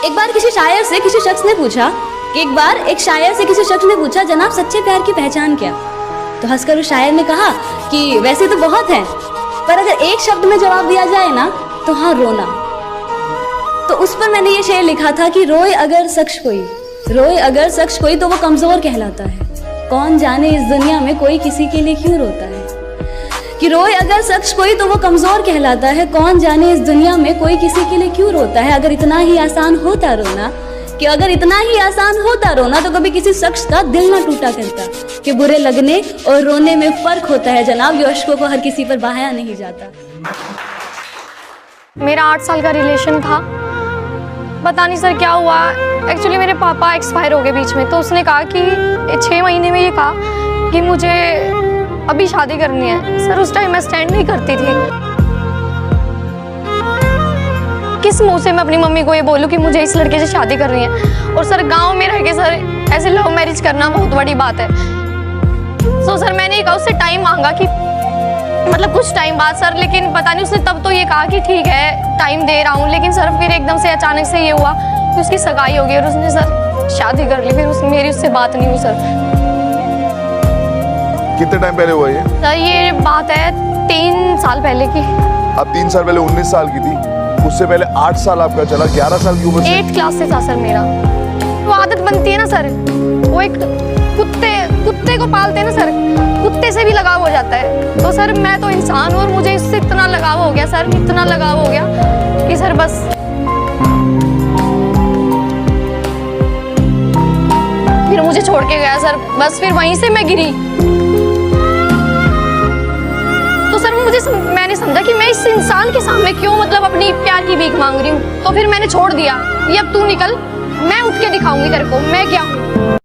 एक बार किसी शायर से किसी शख्स ने पूछा कि एक बार एक शायर से किसी शख्स ने पूछा, जनाब सच्चे प्यार की पहचान क्या? तो हंसकर उस शायर ने कहा कि वैसे तो बहुत हैं, पर अगर एक शब्द में जवाब दिया जाए ना तो हाँ, रोना। तो उस पर मैंने ये शेर लिखा था कि रोए अगर शख्स कोई तो वो कमजोर कहलाता है। कौन जाने इस दुनिया में कोई किसी के लिए क्यों रोता है। कि रोए अगर शख्स कोई तो वो कमजोर कहलाता है। कौन जाने इस दुनिया में कोई किसी के लिए क्यों रोता है। अगर इतना ही आसान होता रोना तो कभी किसी शख्स का दिल ना टूटा करता। कि बुरे लगने और रोने में फर्क होता है जनाब, ये अश्कों को हर किसी पर बहाया नहीं जाता। मेरा 8 साल का रिलेशन था। पता नहीं सर क्या हुआ, एक्चुअली मेरे पापा एक्सपायर हो गए बीच में। तो उसने कहा कि 6 महीने में ये कहा कि मुझे अभी शादी करनी है। सर उस टाइम मैं स्टैंड नहीं करती थी। किस मुंह से मैं अपनी मम्मी को ये बोलूं कि मुझे इस लड़के से शादी करनी है। और सर गांव में रह के सर ऐसे लव मैरिज करना बहुत बड़ी बात है। तो सर मैंने कहा, उससे टाइम मांगा कि मतलब कुछ टाइम बाद सर, लेकिन पता नहीं उसने तब तो ये कहा कि ठीक है टाइम दे रहा हूँ। लेकिन सर फिर एकदम से अचानक से ये हुआ कि उसकी सगाई हो गई और उसने सर शादी कर ली। फिर मेरी उससे बात नहीं हुई सर। कितने टाइम पहले हुआ ये? सर ये बात है 3 साल पहले की। अब 3 साल पहले 19 साल की थी, उससे पहले 8 साल आपका चला, 11 साल की उम्र से। 8th क्लास से था सर मेरा। वो आदत बनती है ना सर, वो एक कुत्ते को पालते हैं ना सर, कुत्ते से भी लगाव हो जाता है। तो सर मैं तो इंसान हूँ और मुझे इससे इतना लगाव हो गया सर, इतना लगाव हो गया कि सर बस फिर मुझे छोड़ के गया सर। बस फिर वहीं से मैं गिरी। तो सर मैंने समझा कि मैं इस इंसान के सामने क्यों मतलब अपनी प्यार की भीख मांग रही हूँ। तो फिर मैंने छोड़ दिया, ये अब तू निकल, मैं उठ के दिखाऊंगी तेरे को मैं क्या हूँ।